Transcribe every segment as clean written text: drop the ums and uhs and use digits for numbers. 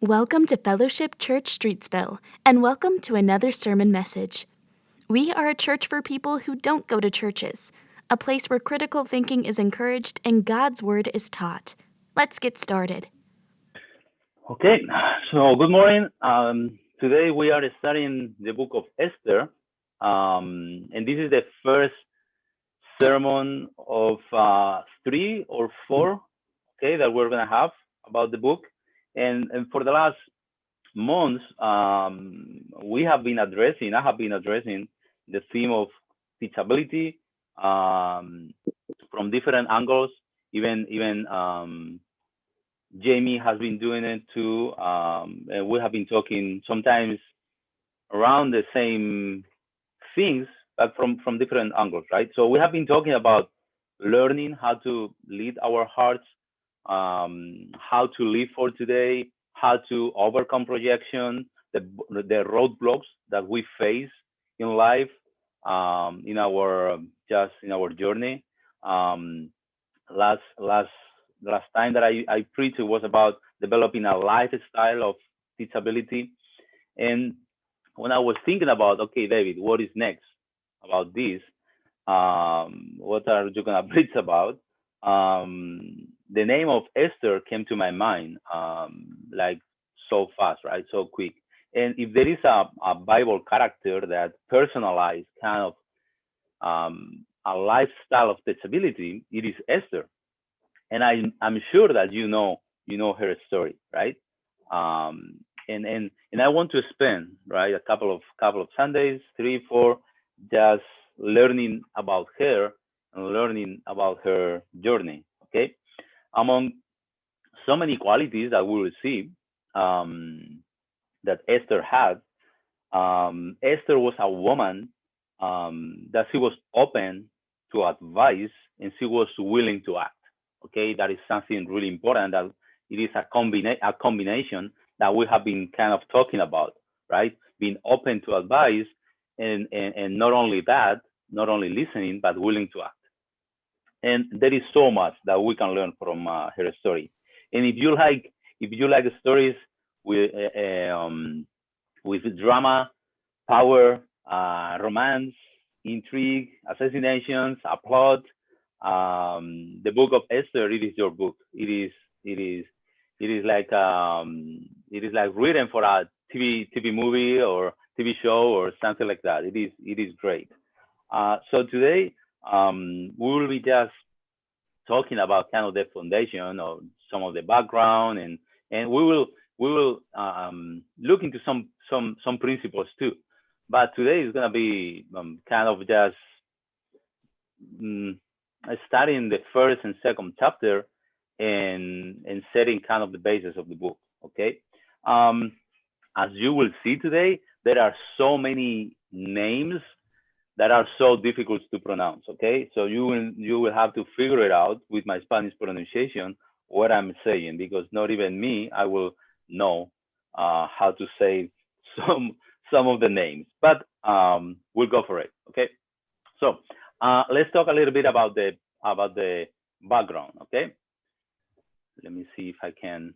Welcome to Fellowship Church Streetsville, and welcome to another sermon message. We are a church for people who don't go to churches, a place where critical thinking is encouraged and God's Word is taught. Let's get started. Okay, so good morning. Today we are studying the book of Esther, and this is the first sermon of 3 or 4, okay, that we're gonna have about the book. And for the last months, I have been addressing the theme of teachability from different angles. Even Jamie has been doing it too, and we have been talking sometimes around the same things, but from different angles, right? So we have been talking about learning how to lead our hearts, how to live for today, how to overcome projection, the roadblocks that we face in life, in our journey. Um, last last time that I preached was about developing a lifestyle of teachability. And when I was thinking about, okay, David, what is next about this? What are you gonna preach about? The name of Esther came to my mind, like so fast, right? So quick. And if there is a Bible character that personalized kind of a lifestyle of teachability, it is Esther. And I'm sure that you know her story, right? Um, and I want to spend right a couple of Sundays, 3, 4, just learning about her and learning about her journey. Okay, among so many qualities that we will see that Esther had. Esther was a woman that she was open to advice and she was willing to act. Okay, that is something really important. That it is a combination that we have been kind of talking about, right? Being open to advice and not only that, not only listening but willing to act. And there is so much that we can learn from her story. And if you like stories with with drama, power, romance, intrigue, assassinations, a plot. The book of Esther, it is your book. It is like written for a TV movie or TV show or something like that. It is great. So today we will be just talking about kind of the foundation or some of the background, and we will look into some principles too. But today is gonna be kind of just um, studying the first and second chapter and setting kind of the basis of the book. Okay. Um, as you will see today, there are so many names that are so difficult to pronounce. Okay, so you will have to figure it out with my Spanish pronunciation what I'm saying, because not even me I will know how to say some some of the names, but we'll go for it. Okay, so let's talk a little bit about the background. Okay, let me see if I can.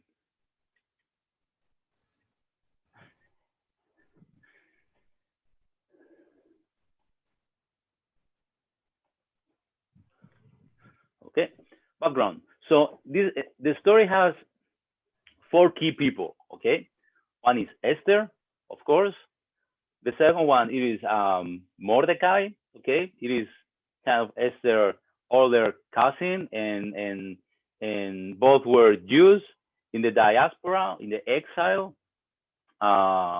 Okay, background. So the story has 4 key people. Okay, one is Esther, of course. The second one it is Mordecai. Okay, it is kind of Esther older cousin, and both were Jews in the diaspora, in the exile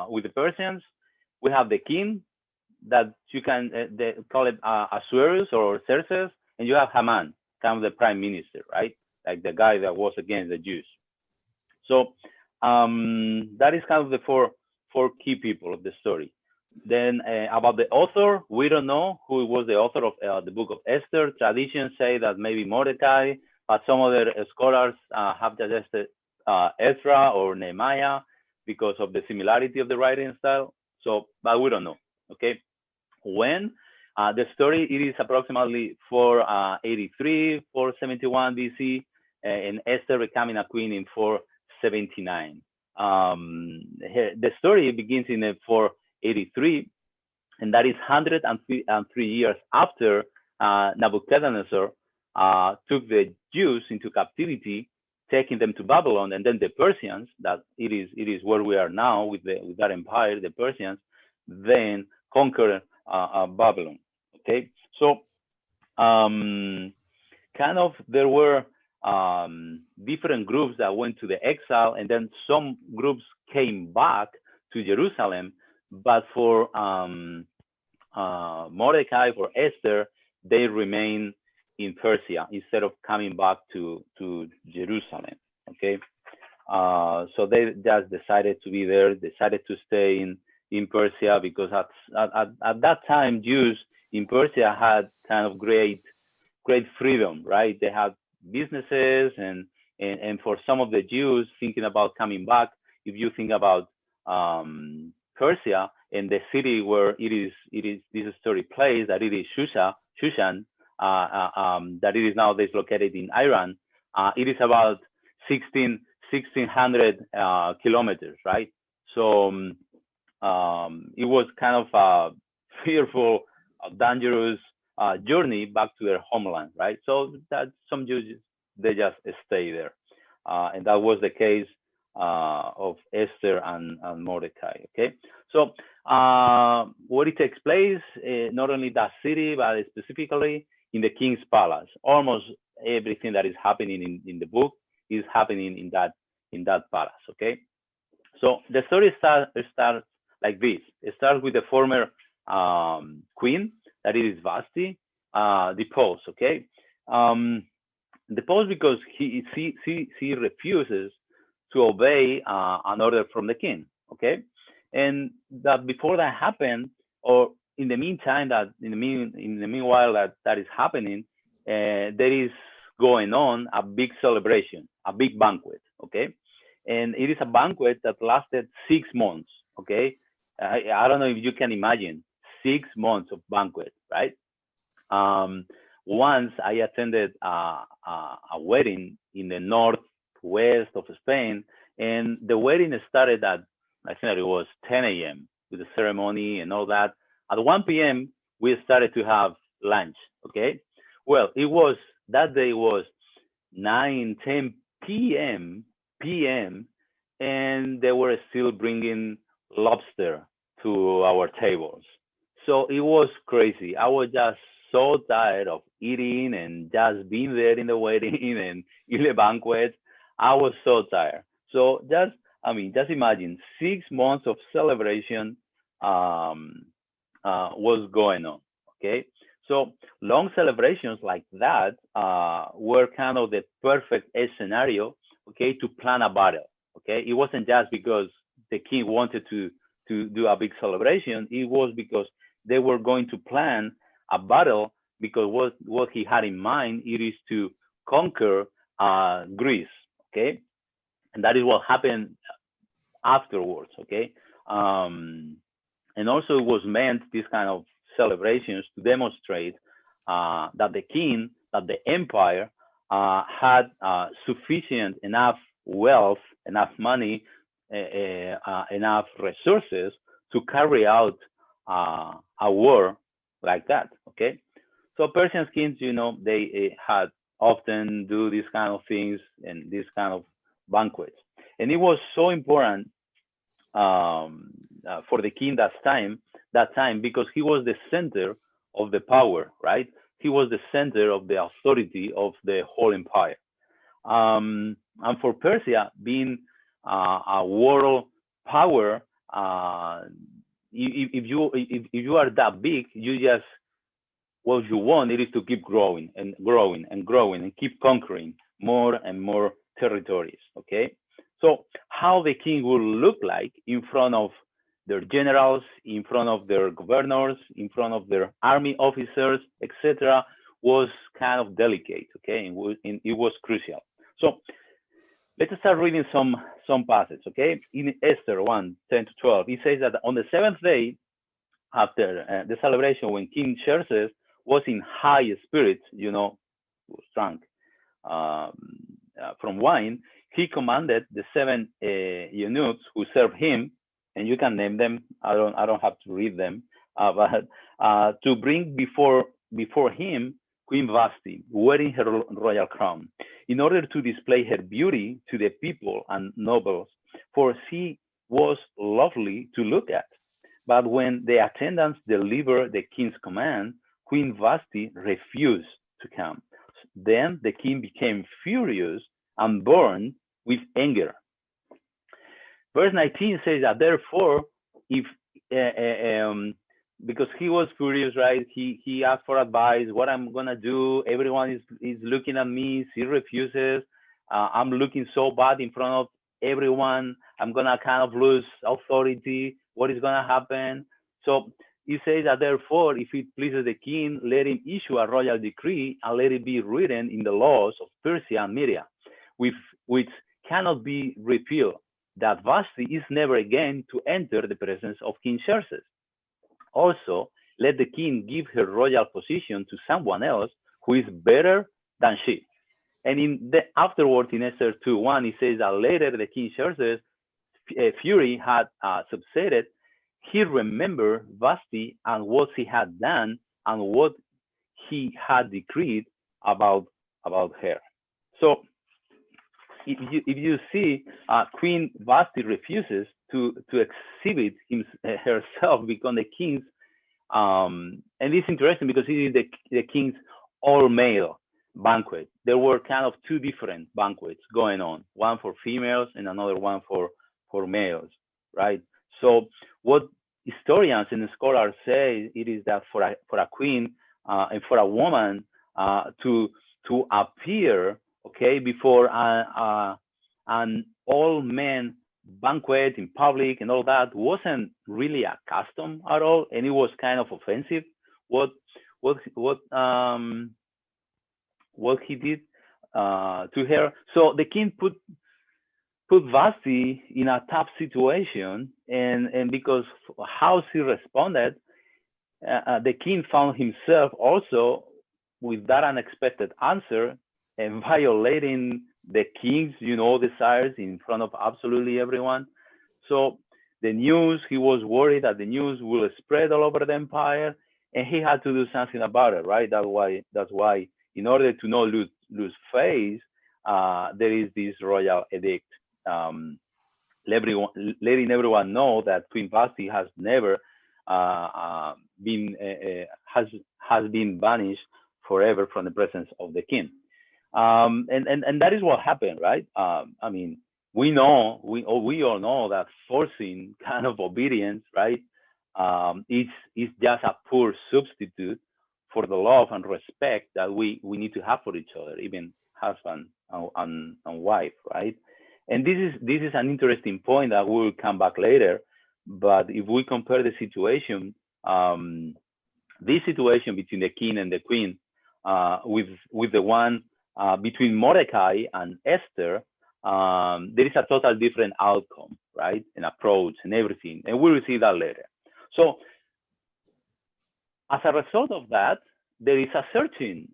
with the Persians. We have the king that you can they call it Assuerus or Xerxes, and you have Haman, kind of the prime minister, right? Like the guy that was against the Jews. So that is kind of the four key people of the story. Then about the author, we don't know who was the author of the book of Esther. Traditions say that maybe Mordecai, but some other scholars have suggested Ezra or Nehemiah because of the similarity of the writing style. So, but we don't know. Okay, when the story it is approximately 483, 471 BC, and Esther becoming a queen in 479 The story begins in 483, and that is 103 years after Nebuchadnezzar took the Jews into captivity, taking them to Babylon, and then the Persians, that it is where we are now with that empire, the Persians, then conquered Babylon. Okay, so um, kind of there were different groups that went to the exile, and then some groups came back to Jerusalem, but for Mordecai, for Esther, they remain in Persia instead of coming back to Jerusalem. Okay, so they just decided to be there, decided to stay in Persia because at that time Jews in Persia had kind of great freedom, right? They had businesses, and for some of the Jews thinking about coming back, if you think about Persia and the city where it is this story plays, that it is Shushan, that it is nowadays located in Iran. It is about 1600 kilometers, right? So it was kind of a fearful, dangerous journey back to their homeland, right? So that some Jews, they just stay there, and that was the case of Esther and Mordecai. Okay, so what it takes place, not only that city, but specifically in the king's palace. Almost everything that is happening in the book is happening in that palace. Okay, so the story starts like this. It starts with the former queen, that it is Vasti, deposed. Okay, um, deposed because he refuses to obey an order from the king. Okay, and that before that happened, or in the meantime, that in the meanwhile that is happening, there is going on a big celebration, a big banquet. Okay, and it is a banquet that lasted 6 months. Okay, I don't know if you can imagine 6 months of banquet, right? Um, Once I attended a wedding in the northwest of Spain, and the wedding started at, I think it was 10 a.m. with the ceremony and all that. At 1 p.m. we started to have lunch. Okay, well, it was that day was 9, 10 p.m. and they were still bringing lobster to our tables. So it was crazy. I was just so tired of eating and just being there in the wedding and in the banquet. I was so tired. So just imagine 6 months of celebration um, was going on. Okay, so long celebrations like that were kind of the perfect scenario. Okay, to plan a battle. Okay, it wasn't just because the king wanted to do a big celebration. It was because they were going to plan a battle, because what he had in mind it is to conquer Greece. Okay, and that is what happened afterwards. Okay, um, and also it was meant, this kind of celebrations, to demonstrate that the king, that the empire had sufficient enough wealth, enough money, enough resources to carry out a war like that. Okay, so Persian kings, they had often do these kind of things and these kind of banquets, and it was so important for the king that time because he was the center of the power, right? He was the center of the authority of the whole empire. And for Persia, being a world power, if you are that big, you just, what you want it is to keep growing and growing and growing and keep conquering more and more territories. Okay, so how the king will look like in front of their generals, in front of their governors, in front of their army officers, etc., was kind of delicate. Okay, and it was crucial. So let's start reading some passages. Okay, in Esther 1:10-12, it says that on the seventh day after the celebration, when King Xerxes was in high spirits, was drunk um, from wine, he commanded the seven eunuchs who served him, and you can name them. I don't have to read them, but to bring before him Queen Vashti, wearing her royal crown, in order to display her beauty to the people and nobles, for she was lovely to look at. But when the attendants delivered the king's command, Queen Vashti refused to come. Then the king became furious and burned with anger. Verse 19 says that therefore, if because he was furious, right? He asked for advice. What I'm gonna do? Everyone is looking at me. She refuses. I'm looking so bad in front of everyone. I'm gonna kind of lose authority. What is gonna happen? So he says that therefore, if it pleases the king, let him issue a royal decree and let it be written in the laws of Persia and Media, which cannot be repealed, that Vashti is never again to enter the presence of King Xerxes. Also, let the king give her royal position to someone else who is better than she. And afterwards in Esther 2:1, it says that later the king Xerxes' fury had subsided. He remembered Vashti and what she had done and what he had decreed about her. So if you see, Queen Vashti refuses to exhibit herself become the king's, and it's interesting because it is the king's all male banquet. There were kind of two different banquets going on, one for females and another one for males, right? So what historians and scholars say it is that for a queen and for a woman to appear, okay, before an all men banquet in public and all that wasn't really a custom at all, and it was kind of offensive. What what what um what he did to her. So the king put Vashti in a tough situation, and because how she responded, the king found himself also with that unexpected answer and violating the king's, desires in front of absolutely everyone. So he was worried that the news will spread all over the empire, and he had to do something about it, right? That's why, in order to not lose face, there is this royal edict, um, letting everyone know that Queen Vashti has never been has been banished forever from the presence of the king. And that is what happened, right? I mean, we all know that forcing kind of obedience, right, is just a poor substitute for the love and respect that we need to have for each other, even husband and wife, right? And this is an interesting point that we will come back later. But if we compare the situation, this situation between the king and the queen, with the one between Mordecai and Esther, there is a total different outcome, right? And approach and everything, and we will see that later. So as a result of that, there is a searching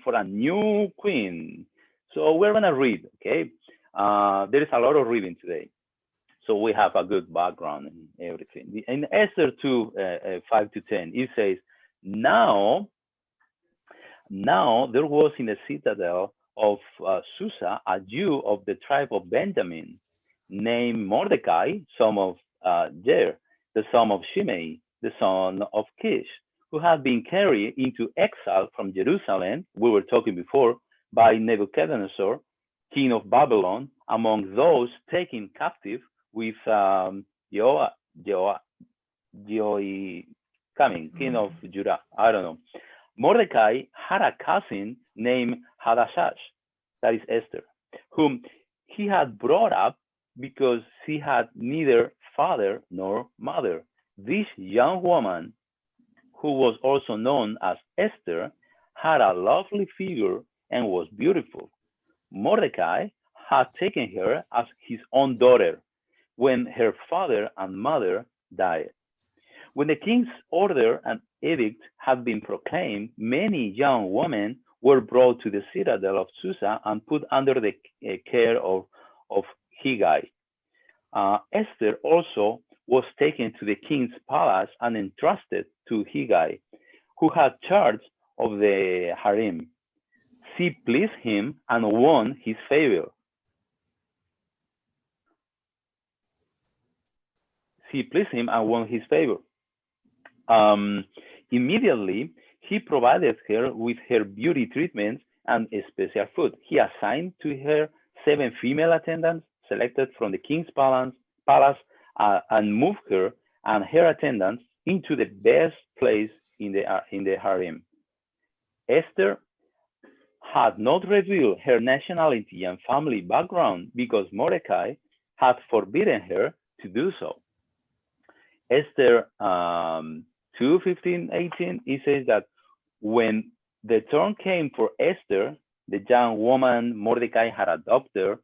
for a new queen. So we're gonna read, okay? There is a lot of reading today, so we have a good background and everything. In Esther 2, 5 to 10, it says, now there was in the citadel of Susa a Jew of the tribe of Benjamin, named Mordecai, son of Jair, the son of Shimei, the son of Kish, who had been carried into exile from Jerusalem, we were talking before, by Nebuchadnezzar, king of Babylon, among those taken captive with Joachim, king of Judah. I don't know. Mordecai had a cousin named Hadashash, that is Esther, whom he had brought up because she had neither father nor mother. This young woman, who was also known as Esther, had a lovely figure and was beautiful. Mordecai had taken her as his own daughter when her father and mother died. When the king's order and edict had been proclaimed, many young women were brought to the citadel of Susa and put under the care of Hegai. Esther also was taken to the king's palace and entrusted to Hegai, who had charge of the harem. She pleased him and won his favor. She pleased him and won his favor. Um, Immediately, he provided her with her beauty treatments and special food. He assigned to her 7 female attendants selected from the king's palace, and moved her and her attendants into the best place in the harem. Esther had not revealed her nationality and family background because Mordecai had forbidden her to do so. Esther 2:15, 18, it says that when the turn came for Esther, the young woman Mordecai had adopted,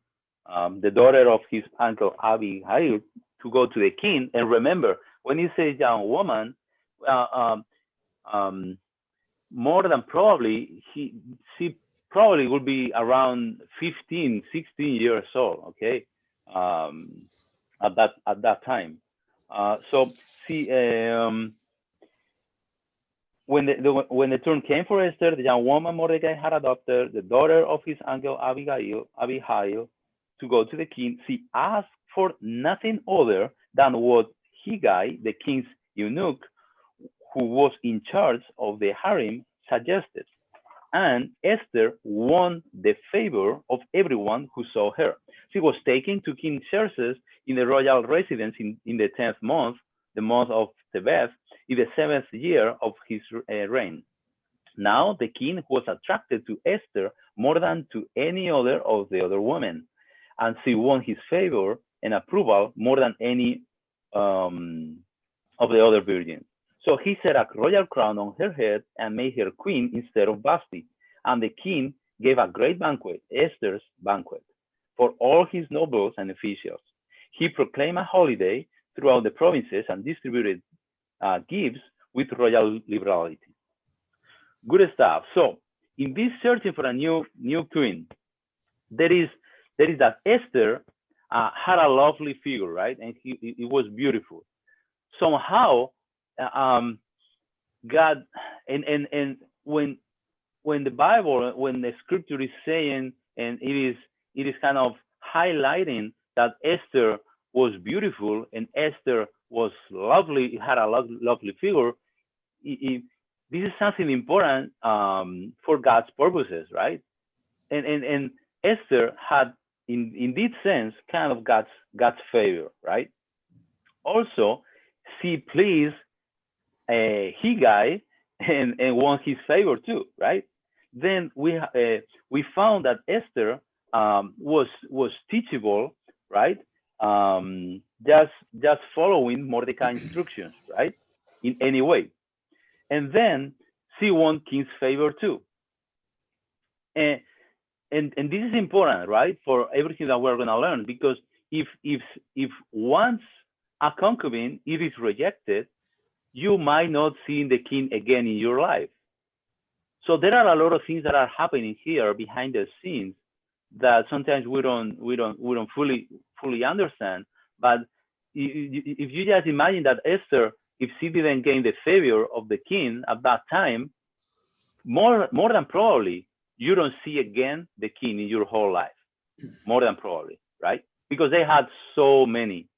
the daughter of his uncle Abihail, to go to the king. And remember, when he says young woman, uh, um, um, more than probably, she probably would be around 15, 16 years old, okay, um, at that time. So see, when the turn came for Esther, the young woman Mordecai had adopted, the daughter of his uncle Abihail, to go to the king, she asked for nothing other than what Hegai, the king's eunuch, who was in charge of the harem, suggested. And Esther won the favor of everyone who saw her. She was taken to King Xerxes in the royal residence in the 10th month, the month of Tebeth, in the 7th year of his reign. Now the king was attracted to Esther more than to any other of the other women, and she won his favor and approval more than any of the other virgins. So he set a royal crown on her head and made her queen instead of Basti. And the king gave a great banquet, Esther's banquet, for all his nobles and officials. He proclaimed a holiday throughout the provinces and distributed gifts with royal liberality. Good stuff. So, in this searching for a new queen, there is that Esther had a lovely figure, right? And it was beautiful. Somehow, um, God, and when the Bible, when the Scripture is saying, and it is kind of highlighting that Esther was beautiful and Esther was lovely, had a lovely figure. This is something important for God's purposes, right? And Esther had, in this sense, kind of God's favor, right? Also, she pleased Hegai and won his favor too, right? Then we found that Esther was teachable, right? Just following Mordecai's instructions, right? In any way, and then she won King's favor too. And and this is important, right, for everything that we're going to learn, because if once a concubine, if it's rejected, you might not see the king again in your life. So there are a lot of things that are happening here behind the scenes that sometimes we don't fully understand. But if you just imagine that Esther, if she didn't gain the favor of the king at that time, more than probably you don't see again the king in your whole life. More than probably, right? Because they had so many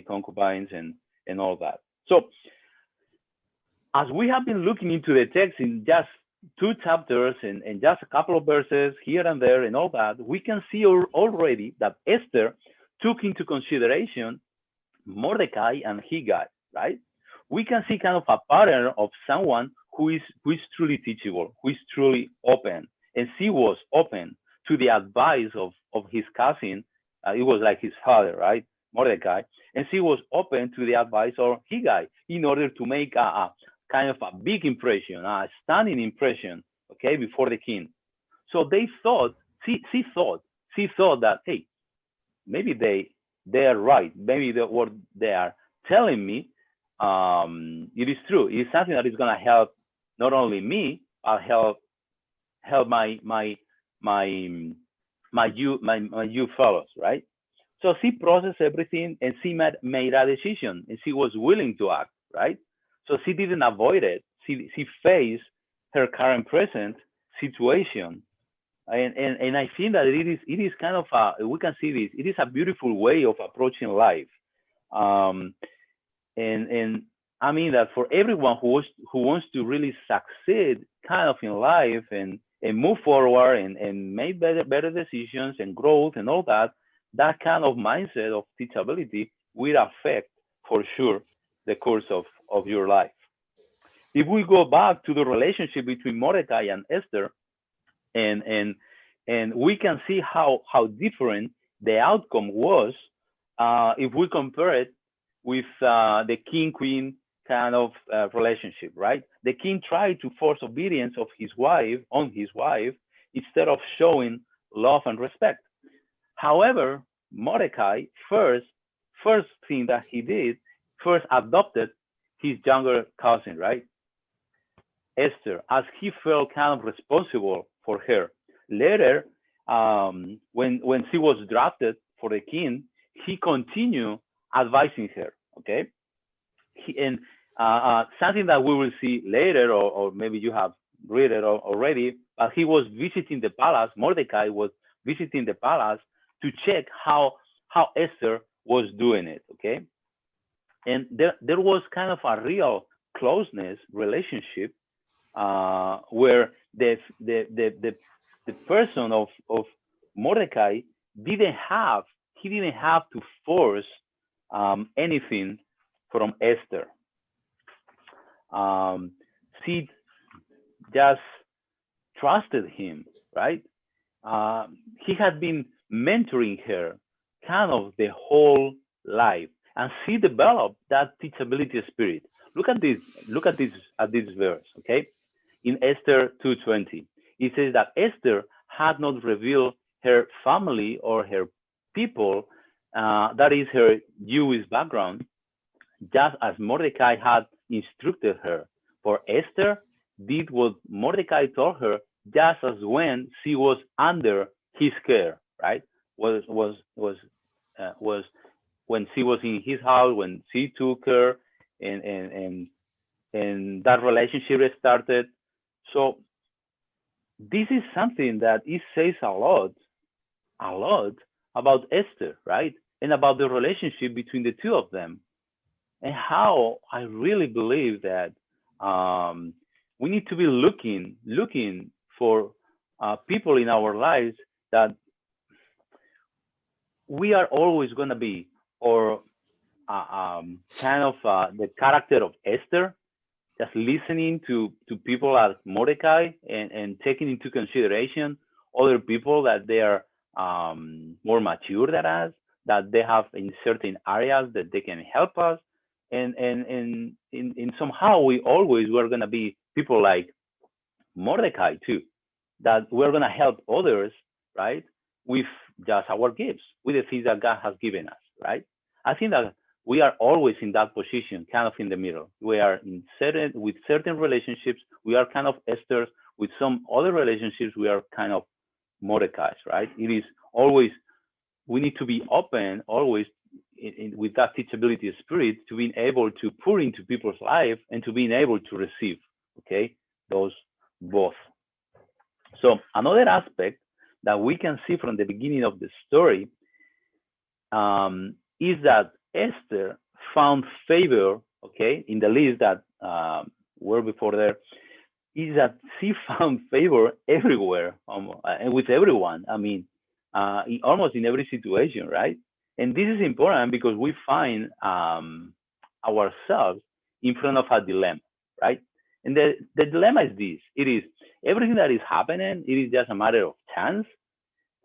concubines and all that. So as we have been looking into the text in just 2 chapters and just a couple of verses here and there and all that, we can see already that Esther took into consideration Mordecai and Hegai, right? We can see kind of a pattern of someone who is truly teachable, who is truly open. And she was open to the advice of his cousin. It was like his father, right? Mordecai. And she was open to the advice of Hegai in order to make a kind of a big impression, a stunning impression, okay, before the king. So they thought, she thought that, hey, maybe they are right. Maybe what they are telling me, it is true. It is something that is going to help not only me, but help help my my you fellows, right? So she processed everything and she made a decision and she was willing to act, right? So she didn't avoid it. She faced her current present situation. And I think that it is kind of a, we can see this, it is a beautiful way of approaching life. Um, and I mean that for everyone who wants to really succeed kind of in life and move forward and make better decisions and growth and all that, that kind of mindset of teachability will affect for sure the course of your life. If we go back to the relationship between Mordecai and Esther, and and and we can see how different the outcome was if we compare it with the king queen kind of relationship, right? The king tried to force obedience of his wife on his wife instead of showing love and respect. However, Mordecai first thing that he did, first adopted his younger cousin, right? Esther, as he felt kind of responsible for her. Later, when she was drafted for the king, he continued advising her. Okay, and something that we will see later, or maybe you have read it already. But he was visiting the palace. Mordecai was visiting the palace to check how Esther was doing it. Okay, and there was kind of a real closeness relationship where the person of Mordecai didn't have he didn't have to force anything from Esther. Um, she just trusted him, right? He had been mentoring her kind of the whole life, and she developed that teachability spirit. Look at this. Look at this verse, okay? In Esther 2:20. It says that Esther had not revealed her family or her people, that is her Jewish background, just as Mordecai had instructed her. For Esther did what Mordecai told her, just as when she was under his care, right? Was when she was in his house, when she took her, and and and and that relationship started. So this is something that it says a lot about Esther, right? And about the relationship between the two of them, and how I really believe that um, we need to be looking for people in our lives that we are always going to be, or kind of the character of Esther, just listening to people like Mordecai and taking into consideration other people that they are more mature than us, that they have in certain areas that they can help us, and somehow we always were gonna be people like Mordecai too, that we're gonna help others, right? With just our gifts, with the things that God has given us, right? I think that we are always in that position, kind of in the middle. We are in certain relationships, we are kind of Esther's. With some other relationships, we are kind of Mordecai's, right? It is always, we need to be open always with that teachability spirit to being able to pour into people's life and to being able to receive, okay, those both. So another aspect that we can see from the beginning of the story is that Esther found favor, okay, in the list that were before there, is that she found favor everywhere, and with everyone. I mean, almost in every situation, right? And this is important because we find ourselves in front of a dilemma, right? And the dilemma is this: it is everything that is happening. It is just a matter of chance.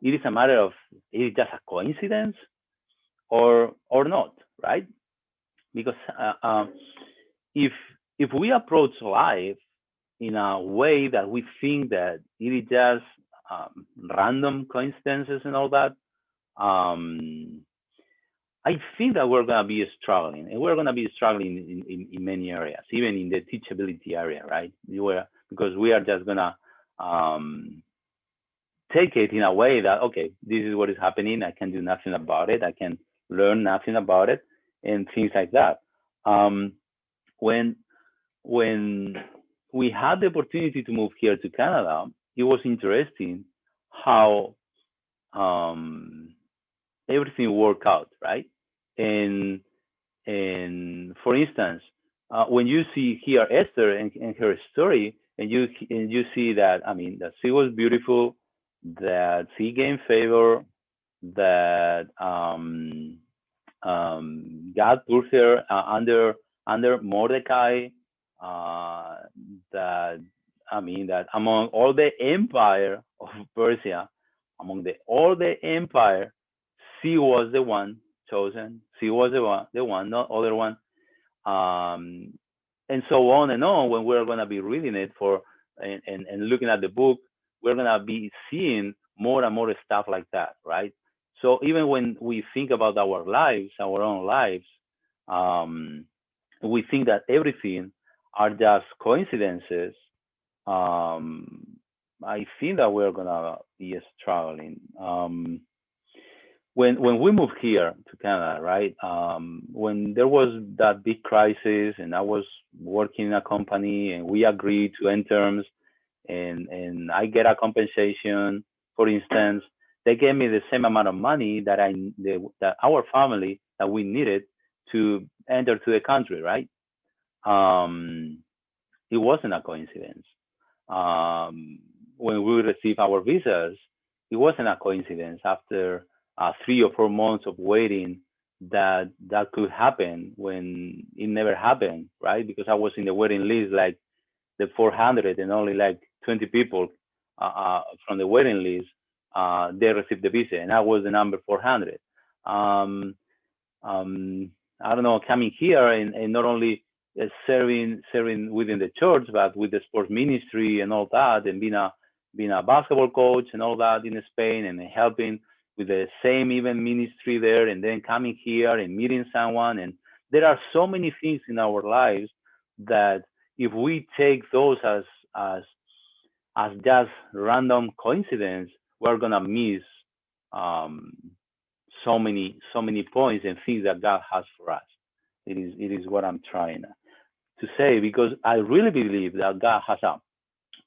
It is a matter of, it is just a coincidence, or not, right? Because if if we approach life in a way that we think that it is just random coincidences and all that, um, I think that we're going to be struggling, and we're going to be struggling in many areas, even in the teachability area, right? Because we are just going to um, take it in a way that, okay, this is what is happening. I can do nothing about it. I can learn nothing about it, and things like that. Um, when when we had the opportunity to move here to Canada, it was interesting how um, everything worked out, right? And for instance, when you see here Esther and her story, and you see that, I mean, that she was beautiful, that she gained favor, that God put her under Mordecai. Uh, that, I mean, that among all the empire of Persia, among all the empire, she was the one chosen. She was the one, not other one. Um, and so on and on. When we're going to be reading it for and looking at the book, we're going to be seeing more and more stuff like that, right? So even when we think about our lives, our own lives, um, we think that everything are just coincidences. um, I think that we're gonna be struggling. When we moved here to Canada, right? When there was that big crisis, and I was working in a company, and we agreed to end terms, and I get a compensation. For instance, they gave me the same amount of money that our family that we needed to enter to the country, right? Um, it wasn't a coincidence. Um, when we received our visas, it wasn't a coincidence. After 3 or 4 months of waiting, that could happen when it never happened, right? Because I was in the waiting list, like the 400, and only like 20 people from the waiting list, they received the visa, and I was the number 400. Um, um, I don't know, coming here and not only serving within the church, but with the sports ministry and all that, and being a basketball coach and all that in Spain, and helping with the same even ministry there, and then coming here and meeting someone. And there are so many things in our lives that if we take those as as just random coincidence, we're gonna miss um, so many points and things that God has for us. It is what I'm trying to say, because I really believe that God has a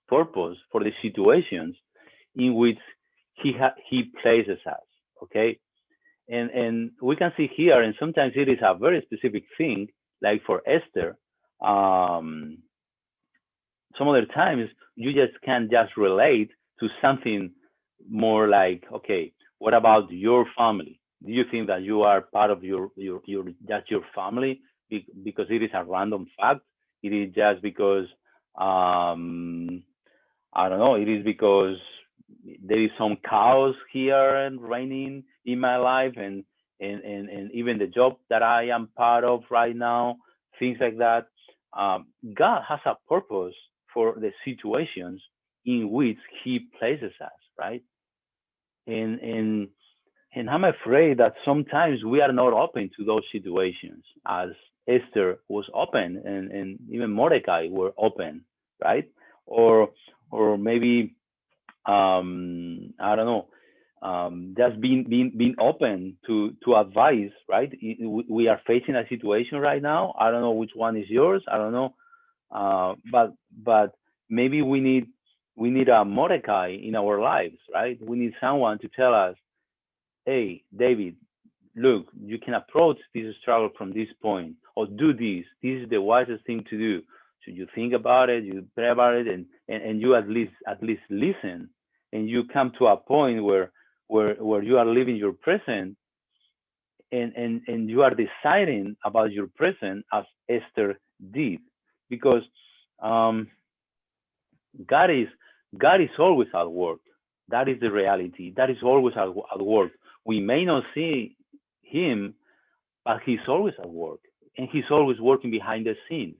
purpose for the situations in which He places us. Okay, and we can see here, and sometimes it is a very specific thing, like for Esther. Um, some other times you just can't just relate to something more like, okay, what about your family? Do you think that you are part of your just your family because it is a random fact? It is just because um, I don't know. It is because there is some chaos here and raining in my life, and even the job that I am part of right now, things like that. God has a purpose for the situations in which He places us, right? And and and I'm afraid that sometimes we are not open to those situations, as Esther was open, and even Mordecai were open, right? Or or maybe I don't know, just being open to advice, right? We are facing a situation right now. I don't know which one is yours. I don't know, but maybe we need a Mordecai in our lives, right? We need someone to tell us, hey, David, look, you can approach this struggle from this point, or do this. This is the wisest thing to do. So you think about it, you pray about it, and you at least listen, and you come to a point where you are living your present, and you are deciding about your present as Esther did, because um, God is God is always at work. That is the reality. That is always at work. We may not see Him, but He's always at work, and He's always working behind the scenes.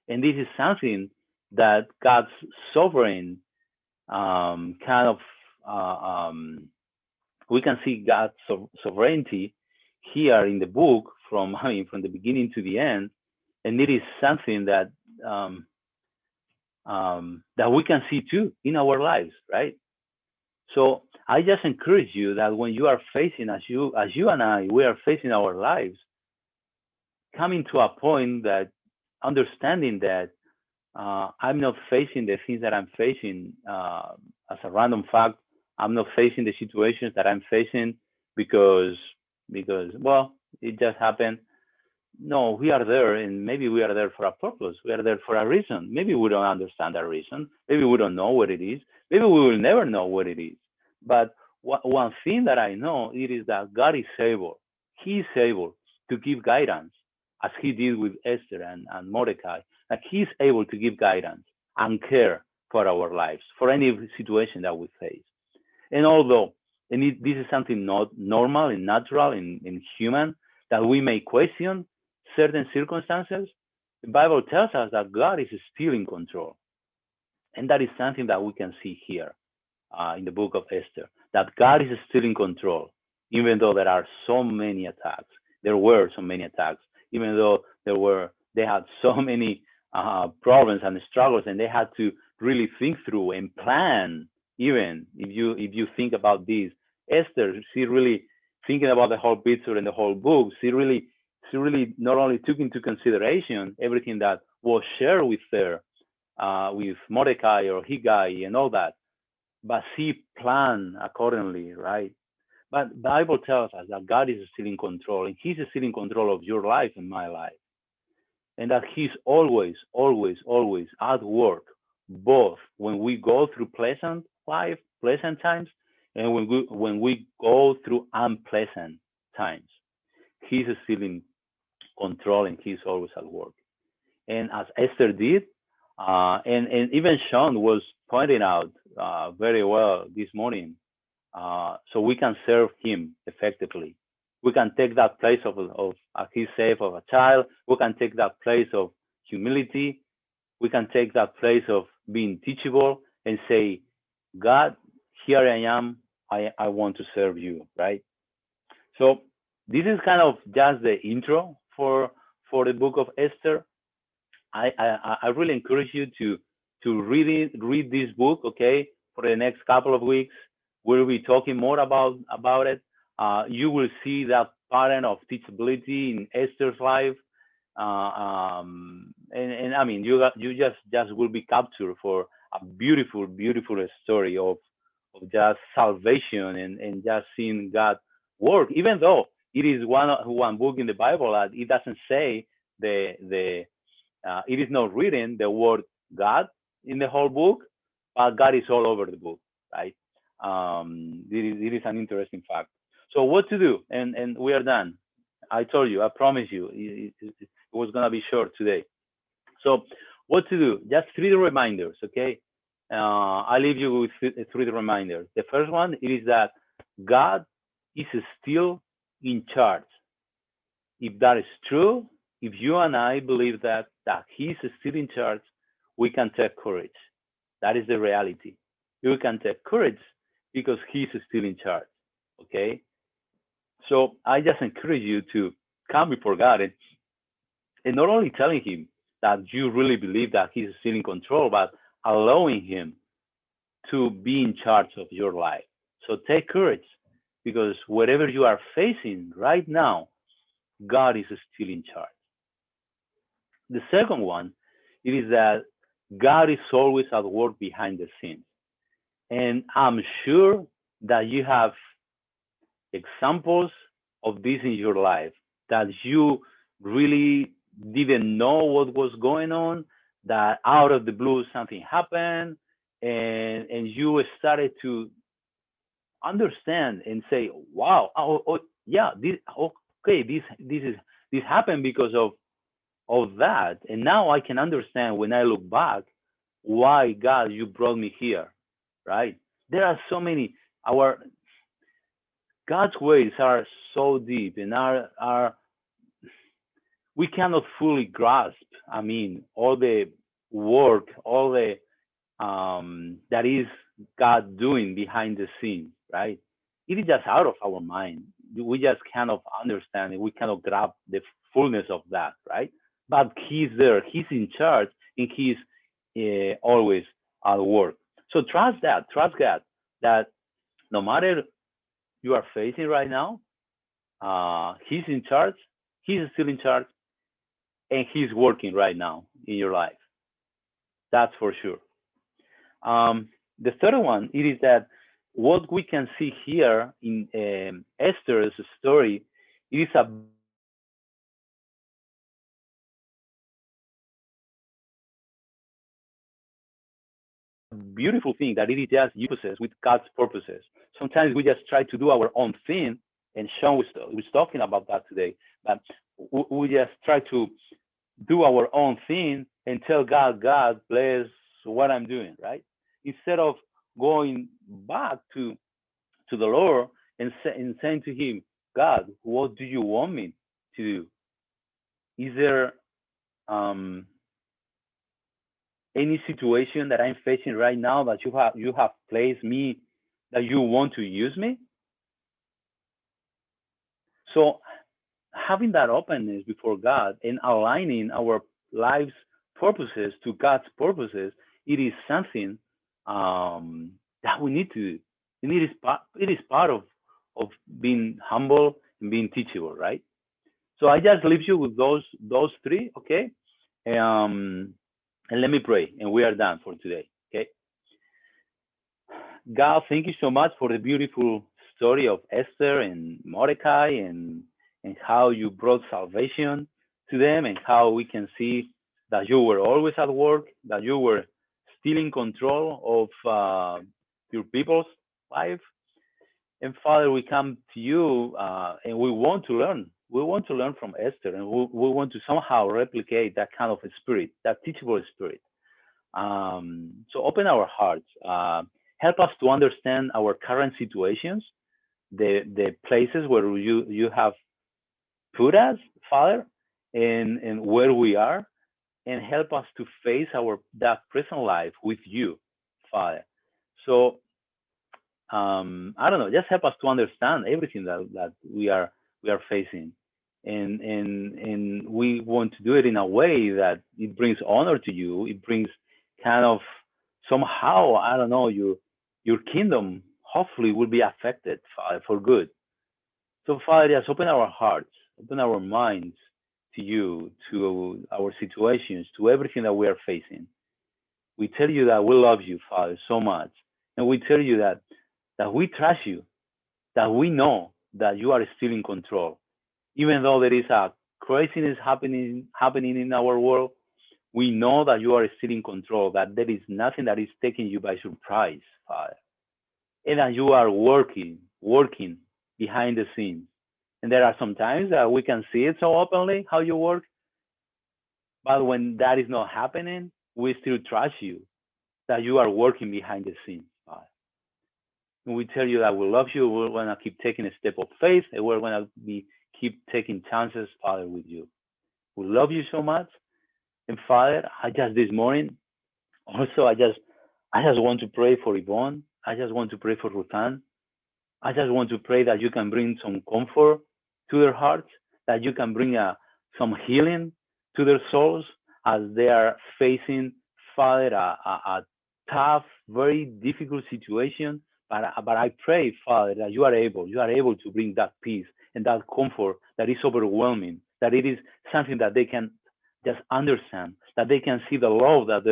And this is something that God's sovereign kind of we can see God's sovereignty here in the book, from from the beginning to the end, and it is something that um, that we can see too in our lives, right? So I just encourage you that when you are facing, as you and I, we are facing our lives, coming to a point that understanding that I'm not facing the things that I'm facing as a random fact. I'm not facing the situations that I'm facing because well, it just happened. No, we are there, and maybe we are there for a purpose. We are there for a reason. Maybe we don't understand that reason. Maybe we don't know what it is. Maybe we will never know what it is. But one thing that I know it is that God is able. He is able to give guidance, as He did with Esther and Mordecai. Like He's able to give guidance and care for our lives, for any situation that we face. And although this is something not normal and natural in human, that we may question certain circumstances, the Bible tells us that God is still in control. And that is something that we can see here in the book of Esther, that God is still in control, even though there are so many attacks. There were so many attacks, even though they had so many problems and struggles, and they had to really think through and plan. Even if you think about this, Esther, she really thinking about the whole picture and the whole book. She really not only took into consideration everything that was shared with her, with Mordecai or Higai and all that, but she planned accordingly, right? But the Bible tells us that God is still in control, and He's still in control of your life and my life, and that He's always, always, always at work, both when we go through pleasant times, and when we go through unpleasant times. He's still in control, and He's always at work. And as Esther did, and even Sean was pointing out very well this morning, so we can serve Him effectively. We can take that place of as He said, of a child. We can take that place of humility. We can take that place of being teachable and say, God, here I am. I want to serve you, right? So this is kind of just the intro for the book of Esther. I really encourage you to read this book. Okay, for the next couple of weeks, we'll be talking more about it. You will see that pattern of teachability in Esther's life, and I mean, you just will be captured for a beautiful story of just salvation and just seeing God work. Even though it is one book in the Bible that it doesn't say the it is not written the word God in the whole book, but God is all over the book, right? It is an interesting fact. So what to do? And we are done. I told you, I promise you, it was gonna be short today. So what to do? Just three reminders, okay? I leave you with three reminders. The first one is that God is still in charge. If that is true, if you and I believe that He's still in charge, we can take courage. That is the reality. You can take courage because He's still in charge. Okay. So I just encourage you to come before God and not only telling Him that you really believe that He's still in control, but allowing Him to be in charge of your life. So take courage because whatever you are facing right now, God is still in charge. The second one is that God is always at work behind the scenes. And I'm sure that you have examples of this in your life that you really didn't know what was going on, that out of the blue something happened, and you started to understand and say, wow, oh yeah, this okay, this happened because of that. And now I can understand when I look back why God you brought me here, right? There are so many our God's ways are so deep and are we cannot fully grasp. I mean, all the work, all the that is God doing behind the scenes, right? It is just out of our mind. We just cannot understand it. We cannot grab the fullness of that, right? But He's there. He's in charge, and always at work. So trust God that no matter you are facing right now, He's in charge. He's still in charge, and He's working right now in your life. That's for sure. The third one, it is that what we can see here in Esther's story, it is a beautiful thing that it is just uses God's purposes with God's purposes. Sometimes we just try to do our own thing, and Sean was talking about that today. But we just try to do our own thing and tell God, God bless what I'm doing, right? Instead of going back to the Lord and saying to Him, God, what do you want me to do? Is there um, any situation that I'm facing right now that you have placed me that you want to use me? So having that openness before God and aligning our life's purposes to God's purposes, it is something that we need to do. And it is part of being humble and being teachable, right? So I just leave you with those three, okay? Um, and let me pray, and we are done for today, okay? God, thank you so much for the beautiful story of Esther and Mordecai and how you brought salvation to them and how we can see that you were always at work, that you were still in control of your people's life. And Father, we come to you and we want to learn. We want to learn from Esther and we want to somehow replicate that kind of a spirit, that teachable spirit. So open our hearts. Help us to understand our current situations, the places where you have put us, Father, and where we are, and help us to face our that present life with you, Father. So I don't know, just help us to understand everything that we are facing, and we want to do it in a way that it brings honor to you. It brings kind of somehow, I don't know, your kingdom hopefully will be affected, Father, for good. So, Father, just open our hearts, open our minds to you, to our situations, to everything that we are facing. We tell you that we love you, Father, so much. And we tell you that we trust you, that we know that you are still in control. Even though there is a craziness happening in our world, we know that you are still in control, that there is nothing that is taking you by surprise, Father. And that you are working behind the scenes. And there are some times that we can see it so openly how you work, but when that is not happening, we still trust you that you are working behind the scenes, Father. And we tell you that we love you. We're going to keep taking a step of faith, and we're going to be keep taking chances, Father, with you. We love you so much. And Father, I just this morning, also I just want to pray for Yvonne. I just want to pray for Rutan. I just want to pray that you can bring some comfort to their hearts, that you can bring some healing to their souls as they are facing, Father, a tough, very difficult situation. But I pray, Father, that you are able to bring that peace and that comfort that is overwhelming, that it is something that they can just understand, that they can see the love that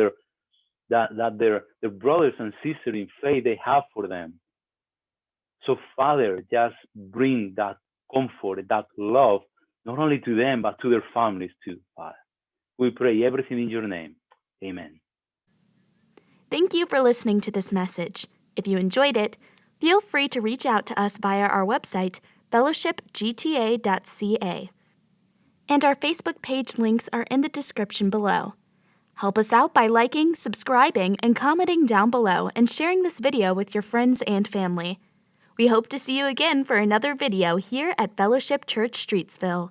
their brothers and sisters in faith they have for them. So, Father, just bring that comfort, that love, not only to them, but to their families too, Father. We pray everything in your name. Amen. Thank you for listening to this message. If you enjoyed it, feel free to reach out to us via our website, fellowshipgta.ca. And our Facebook page links are in the description below. Help us out by liking, subscribing, and commenting down below and sharing this video with your friends and family. We hope to see you again for another video here at Fellowship Church Streetsville.